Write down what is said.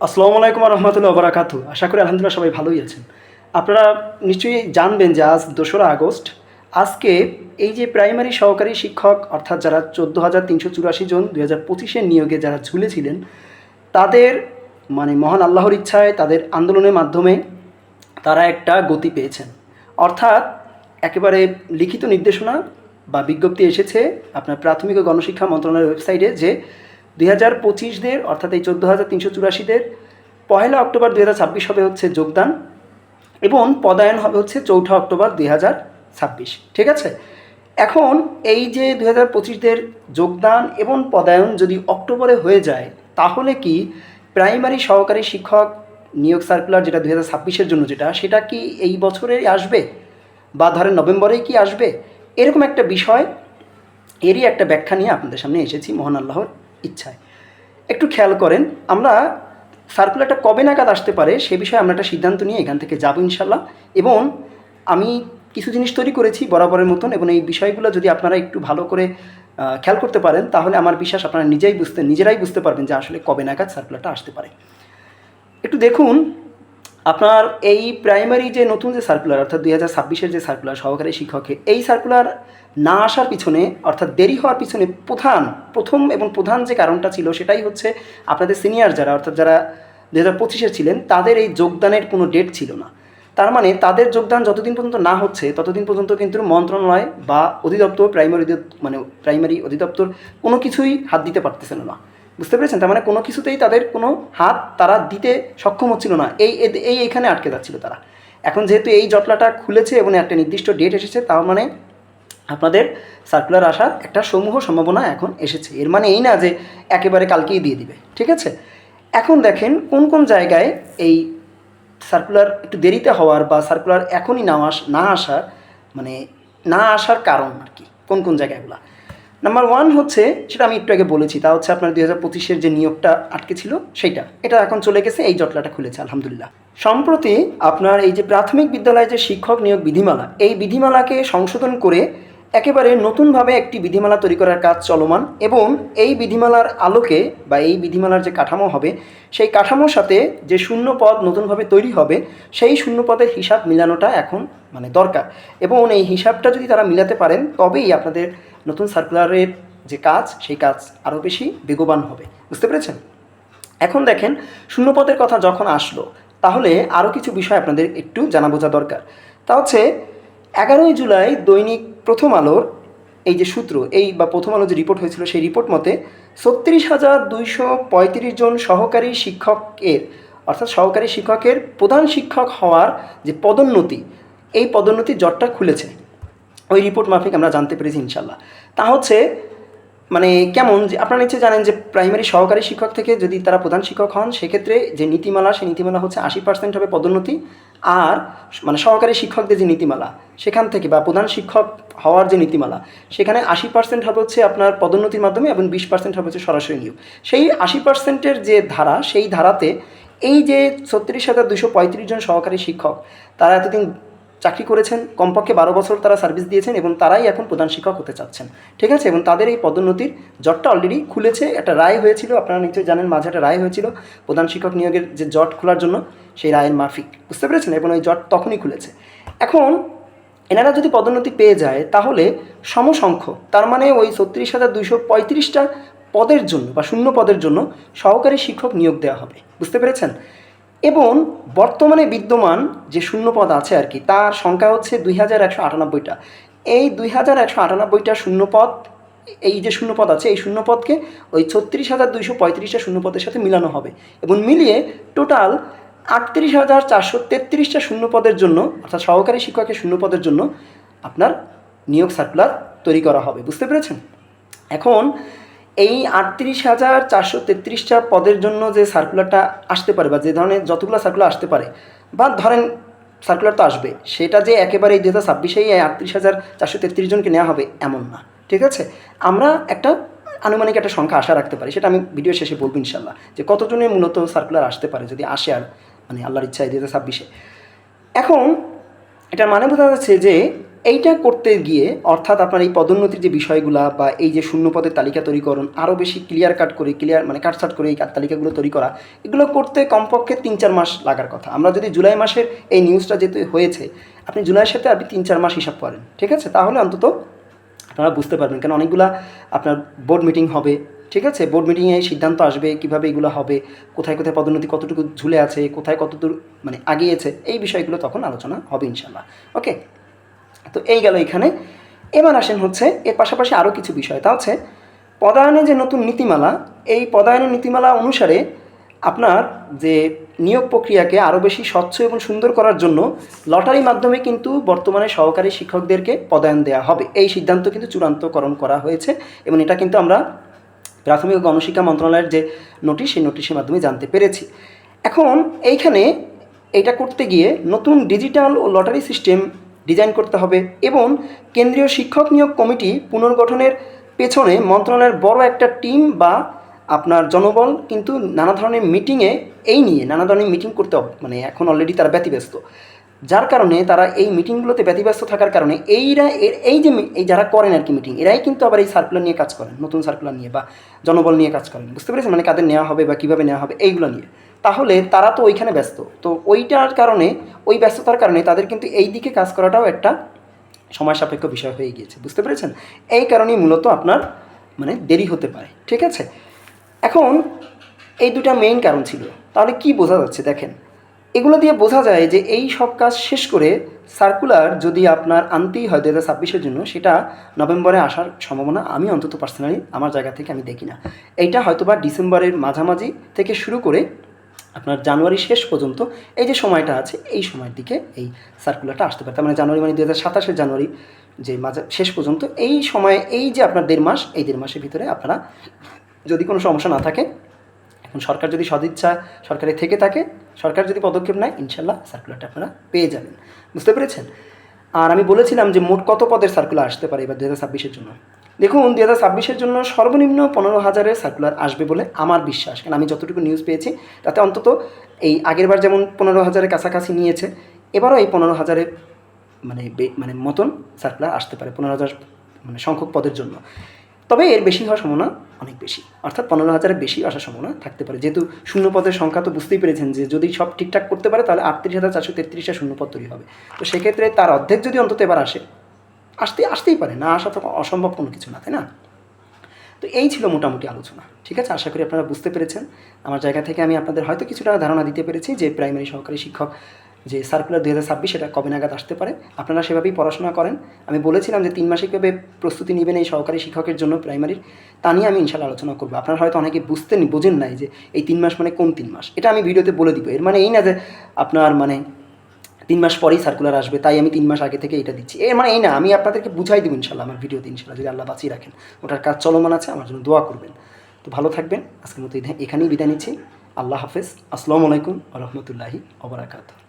আসসালামু আলাইকুম রহমতুল্লাহ বারাকাতু। আশা করি আলহামদুলিল্লাহ সবাই ভালোই আছেন। আপনারা নিশ্চয়ই জানবেন যে আজ 2রা আগস্ট। আজকে এই যে প্রাইমারি সহকারী শিক্ষক অর্থাৎ যারা 14,384 জন 2025-এর নিয়োগে যারা ঝুলেছিলেন, তাদের মহান আল্লাহর ইচ্ছায় তাদের আন্দোলনের মাধ্যমে তারা একটা গতি পেয়েছেন। অর্থাৎ একেবারে লিখিত নির্দেশনা বা বিজ্ঞপ্তি এসেছে আপনার প্রাথমিক ও গণশিক্ষা মন্ত্রণালয়ের ওয়েবসাইটে যে 2025দের অর্থাৎ এই 14,384দের 1 অক্টোবর 2026 হবে হচ্ছে যোগদান এবং পদায়ন হবে হচ্ছে 4 অক্টোবর 2026। ঠিক আছে? এখন এই যে 2025দের যোগদান এবং পদায়ন যদি অক্টোবরে হয়ে যায়, তাহলে কি প্রাইমারি সহকারী শিক্ষক নিয়োগ সার্কুলার যেটা 2026-এর জন্য সেটা কি এই বছরেই আসবে বা ধরেন নভেম্বরেই কি আসবে? এরকম একটা বিষয়, এরই একটা ব্যাখ্যা নিয়ে আপনাদের সামনে এসেছি মহান আল্লাহর ইচ্ছায়। একটু খেয়াল করেন, আমরা সার্কুলারটা কবে নাগাদ আসতে পারে সে বিষয়ে আমরা একটা সিদ্ধান্ত নিয়ে এখান থেকে যাব ইনশাল্লাহ। এবং আমি কিছু জিনিস তৈরি করেছি বরাবরের মতন, এবং এই বিষয়গুলো যদি আপনারা একটু ভালো করে খেয়াল করতে পারেন, তাহলে আমার বিশ্বাস আপনারা নিজেরাই বুঝতে পারবেন যে আসলে কবে নাগাদ সার্কুলারটা আসতে পারে। একটু দেখুন, আপনার এই প্রাইমারি যে নতুন যে সার্কুলার অর্থাৎ 2026-এর যে সার্কুলার সহকারী শিক্ষকের, এই সার্কুলার না আসার পিছনে অর্থাৎ দেরি হওয়ার পিছনে প্রধান যে কারণটা ছিল সেটাই হচ্ছে আপনাদের সিনিয়র যারা অর্থাৎ যারা 2025-এর ছিলেন, তাদের এই যোগদানের কোনো ডেট ছিল না। তার মানে তাদের যোগদান যতদিন পর্যন্ত না হচ্ছে ততদিন পর্যন্ত কিন্তু মন্ত্রণালয় বা অধিদপ্তর প্রাইমারি অধিদপ্তর কোনো কিছুই হাত দিতে পারতেছিল না। বুঝতে পেরেছেন? তার মানে কোনো কিছুতেই তাদের কোনো হাত তারা দিতে সক্ষম হচ্ছিল না, এইখানে আটকে যাচ্ছিল তারা। এখন যেহেতু এই জটলাটা খুলেছে এবং একটা নির্দিষ্ট ডেট এসেছে, তার মানে আপনাদের সার্কুলার আসার একটা সমূহ সম্ভাবনা এখন এসেছে। এর মানে এই না যে একেবারে কালকেই দিয়ে দিবে। ঠিক আছে? এখন দেখেন কোন কোন জায়গায় এই সার্কুলার একটু দেরিতে হওয়ার বা সার্কুলার এখনই না আসার কারণ আর কি, কোন কোন জায়গাগুলো। নাম্বার 1 হচ্ছে, সেটা আমি একটু আগে বলেছি, তা হচ্ছে আপনার 2025-এর যে নিয়োগটা আটকে ছিল এটা এখন চলে গেছে, এই জটলাটা খুলেছে আলহামদুলিল্লাহ। সম্প্রতি আপনার এই যে প্রাথমিক বিদ্যালয়ে যে শিক্ষক নিয়োগ বিধিমালা, এই বিধিমালাকে সংশোধন করে একেবারে নতুনভাবে একটি বিধিমালা তৈরি করার কাজ চলমান, এবং এই বিধিমালার আলোকে বা এই বিধিমালার যে কাঠামো হবে সেই কাঠামোর সাথে যে শূন্য পদ নতুনভাবে তৈরি হবে, সেই শূন্য পদের হিসাব মিলানোটা এখন দরকার। এবং এই হিসাবটা যদি তারা মিলাতে পারেন, তবেই আপনাদের নতুন সার্কুলারের যে কাজ সেই কাজ আরও বেশি বেগবান হবে। বুঝতে পেরেছেন? এখন দেখেন, শূন্যপদের কথা যখন আসলো, তাহলে আরও কিছু বিষয় আপনাদের একটু জানা বোঝা দরকার। তা হচ্ছে 11ই জুলাই দৈনিক প্রথম আলোর এই যে সূত্র, প্রথম আলো যে রিপোর্ট হয়েছিল, সেই রিপোর্ট মতে 36,235 জন সহকারী শিক্ষকের অর্থাৎ সহকারী শিক্ষকের প্রধান শিক্ষক হওয়ার যে পদোন্নতি, এই পদোন্নতির জটটা খুলেছে। ওই রিপোর্ট মাফিক আমরা জানতে পেরেছি ইনশাল্লাহ। তা হচ্ছে কেমন, যে আপনারা নিশ্চয়ই জানেন যে প্রাইমারি সহকারী শিক্ষক থেকে যদি তারা প্রধান শিক্ষক হন, সেক্ষেত্রে যে নীতিমালা, সেই নীতিমালা হচ্ছে 80% হবে পদোন্নতি। আর সহকারী শিক্ষকদের যে নীতিমালা সেখান থেকে বা প্রধান শিক্ষক হওয়ার যে নীতিমালা, সেখানে 80% হবে হচ্ছে আপনার পদোন্নতির মাধ্যমে এবং 20% হবে হচ্ছে সরাসরি নিয়োগ। সেই 80%-এর যে ধারা, সেই ধারাতে এই যে 36,235 জন সহকারী শিক্ষক, তারা এতদিন চাকরি করেছেন, কমপক্ষে 12 বছর তারা সার্ভিস দিয়েছেন, এবং তারাই এখন প্রধান শিক্ষক হতে চাচ্ছেন। ঠিক আছে? এবং তাদের এই পদোন্নতির জটটা অলরেডি খুলেছে। একটা রায় হয়েছিল, আপনারা নিশ্চয়ই জানেন, মাঝে একটা রায় হয়েছিল প্রধান শিক্ষক নিয়োগের যে জট খোলার জন্য, সেই রায়ের মাফিক। বুঝতে পেরেছেন? এবং ওই জট তখনই খুলেছে। এখন এনারা যদি পদোন্নতি পেয়ে যায়, তাহলে সমসংখ্যক, তার মানে ওই 36,235টা পদের জন্য বা শূন্য পদের জন্য সহকারী শিক্ষক নিয়োগ দেওয়া হবে। বুঝতে পেরেছেন? এবং বর্তমানে বিদ্যমান যে শূন্যপদ আছে আর কি, তার সংখ্যা হচ্ছে 2,198টা। এই 2,198টা শূন্যপদ, এই যে শূন্যপদ আছে, এই শূন্যপদকে ওই 36,235টা শূন্যপদের সাথে মিলানো হবে, এবং মিলিয়ে টোটাল 38,433টা শূন্যপদের জন্য অর্থাৎ সহকারী শিক্ষকের শূন্যপদের জন্য আপনার নিয়োগ সার্কুলার তৈরি করা হবে। বুঝতে পেরেছেন? এখন এই 38,433টা পদের জন্য যে সার্কুলারটা আসতে পারে, বা যে ধরনের যতগুলো সার্কুলার আসতে পারে, বা ধরেন সার্কুলার তো আসবে, সেটা যে একেবারে এই 2026-এই 38,433 জনকে নেওয়া হবে এমন না। ঠিক আছে? আমরা একটা আনুমানিক একটা সংখ্যা আশা রাখতে পারি, সেটা আমি ভিডিও শেষে বলবো ইনশাল্লাহ, যে কতজনের মূলত সার্কুলার আসতে পারে যদি আসে, আর আল্লাহর ইচ্ছায় 2026-এ। এখন এটার মানে বোঝা যাচ্ছে যে এইটা করতে গিয়ে অর্থাৎ আপনার এই পদোন্নতির যে বিষয়গুলা বা এই যে শূন্য পদের তালিকা তৈরিকরণ আরও বেশি ক্লিয়ার মানে কাটছাট করে এই তালিকাগুলো তৈরি করা, এগুলো করতে কমপক্ষে 3-4 মাস লাগার কথা। আমরা যদি জুলাই মাসের এই নিউজটা যেহেতু হয়েছে, আপনি জুলাইয়ের সাথে আপনি 3-4 মাস হিসাব করেন, ঠিক আছে? তাহলে অন্তত আপনারা বুঝতে পারবেন, কারণ অনেকগুলা আপনার বোর্ড মিটিং হবে, ঠিক আছে? বোর্ড মিটিংয়ে সিদ্ধান্ত আসবে কীভাবে এগুলো হবে, কোথায় কোথায় পদোন্নতি কতটুকু ঝুলে আছে, কোথায় কতদূর মানে আগিয়েছে, এই বিষয়গুলো তখন আলোচনা হবে ইনশাল্লাহ। ওকে, তো এই গেল এখানে। এবার আসেন হচ্ছে এর পাশাপাশি আরও কিছু বিষয়, তা হচ্ছে পদায়নের যে নতুন নীতিমালা, এই পদায়নের নীতিমালা অনুসারে আপনার যে নিয়োগ প্রক্রিয়াকে আরও বেশি স্বচ্ছ এবং সুন্দর করার জন্য লটারির মাধ্যমে কিন্তু বর্তমানে সহকারী শিক্ষকদেরকে পদায়ন দেওয়া হবে, এই সিদ্ধান্ত কিন্তু চূড়ান্তকরণ করা হয়েছে। এবং এটা কিন্তু আমরা প্রাথমিক ও গণশিক্ষা মন্ত্রণালয়ের যে নোটিশ, সেই নোটিশের মাধ্যমে জানতে পেরেছি। এখন এইখানে এটা করতে গিয়ে নতুন ডিজিটাল ও লটারি সিস্টেম ডিজাইন করতে হবে এবং কেন্দ্রীয় শিক্ষক নিয়োগ কমিটি পুনর্গঠনের পেছনে মন্ত্রণালয়ের বড় একটা টিম বা আপনার জনবল কিন্তু নানা ধরনের মিটিংয়ে এই নিয়ে নানা ধরনের মিটিং করতে হবে, মানে এখন অলরেডি তারা ব্যতিব্যস্ত, যার কারণে তারা এই মিটিংগুলোতে ব্যতিব্যস্ত থাকার কারণে এই যারা করেন আর কি মিটিং, এরাই কিন্তু আবার এই সার্কুলার নিয়ে কাজ করেন, নতুন সার্কুলার নিয়ে বা জনবল নিয়ে কাজ করেন, বুঝতে পেরেছেন? মানে কাদের নেওয়া হবে বা কীভাবে নেওয়া হবে এইগুলো নিয়ে। তাহলে তারা তো ওইখানে ব্যস্ত, তো ওইটার কারণে, ওই ব্যস্ততার কারণে তাদের কিন্তু এই দিকে কাজ করাটাও একটা সময় সাপেক্ষ বিষয় হয়ে গিয়েছে, বুঝতে পেরেছেন? এই কারণেই মূলত আপনার মানে দেরি হতে পারে, ঠিক আছে? এখন এই দুটা মেইন কারণ ছিল। তাহলে কি বোঝা যাচ্ছে দেখেন, এগুলো দিয়ে বোঝা যায় যে এই সব কাজ শেষ করে সার্কুলার যদি আপনার আনতেই হয় 2026-এর জন্য, সেটা নভেম্বরে আসার সম্ভাবনা আমি অন্তত পার্সোনালি আমার জায়গা থেকে আমি দেখি না। এইটা হয়তোবা ডিসেম্বরের মাঝামাঝি থেকে শুরু করে আপনার জানুয়ারি শেষ পর্যন্ত এই যে সময়টা আছে, এই সময়ের দিকে এই সার্কুলারটা আসতে পারে। তার মানে জানুয়ারি মানে 2027-এর জানুয়ারি যে শেষ পর্যন্ত এই সময়ে, এই যে আপনার 1.5 মাস, এই 1.5 মাসের ভিতরে আপনারা যদি কোনো সমস্যা না থাকে, এখন সরকার যদি সদিচ্ছা সরকারে থেকে থাকে, সরকার যদি পদক্ষেপ নেয়, ইনশাল্লাহ সার্কুলারটা আপনারা পেয়ে যাবেন, বুঝতে পেরেছেন? আর আমি বলেছিলাম যে মোট কত পদের সার্কুলার আসতে পারে এবার 2026-এর জন্য। দেখুন 2026-এর জন্য সর্বনিম্ন 15,000-এর সার্কুলার আসবে বলে আমার বিশ্বাস, কারণ আমি যতটুকু নিউজ পেয়েছি তাতে অন্তত এই আগেরবার যেমন 15,000-এর কাছাকাছি নিয়েছে, এবারও এই 15,000-এর মানে মতন সার্কুলার আসতে পারে, 15,000 মানে সংখ্যক পদের জন্য। তবে এর বেশি হওয়ার সম্ভাবনা অনেক বেশি, অর্থাৎ 15,000-এর বেশি আসার সম্ভাবনা থাকতে পারে, যেহেতু শূন্য পদের সংখ্যা তো বুঝতেই পেরেছেন যে যদি সব ঠিকঠাক করতে পারে তাহলে 38,433টা শূন্য পদ তৈরি হবে। তো সেক্ষেত্রে তার অর্ধেক যদি অন্তত এবার আসতেই পারে, না আসা তো অসম্ভব কোনো কিছু না, তাই না? তো এই ছিল মোটামুটি আলোচনা, ঠিক আছে? আশা করি আপনারা বুঝতে পেরেছেন। আমার জায়গা থেকে আমি আপনাদের হয়তো কিছুটা ধারণা দিতে পেরেছি যে প্রাইমারি সহকারী শিক্ষক যে সার্কুলার 2026 সেটা কবে নাগাদ আসতে পারে। আপনারা সেভাবেই পড়াশোনা করেন। আমি বলেছিলাম যে 3 মাসে কীভাবে প্রস্তুতি নেবেন এই সহকারী শিক্ষকের জন্য প্রাইমারির, তা নিয়ে আমি ইনশাল্লাহ আলোচনা করবো। আপনারা হয়তো অনেকে বোঝেন নাই যে এই 3 মাস মানে কোন 3 মাস, এটা আমি ভিডিওতে বলে দিব। এর মানে এই না যে আপনার মানে 3 মাস পরেই সার্কুলার আসবে তাই আমি 3 মাস আগে থেকে এটা দিচ্ছি, এর মানে এই না। আমি আপনাদেরকে বুঝাই দেবো ইনশাল্লাহ আমার ভিডিওতে, ইনশাল্লাহ যদি আল্লাহ বাঁচিয়ে রাখেন। ওটার কাজ চলমান আছে, আমার জন্য দোয়া করবেন। তো ভালো থাকবেন, আজকের মতো এখানেই বিদায় নিচ্ছি। আল্লাহ হাফেজ, আসসালামু আলাইকুম ওয়া রাহমাতুল্লাহি ওয়া বারাকাতুহু।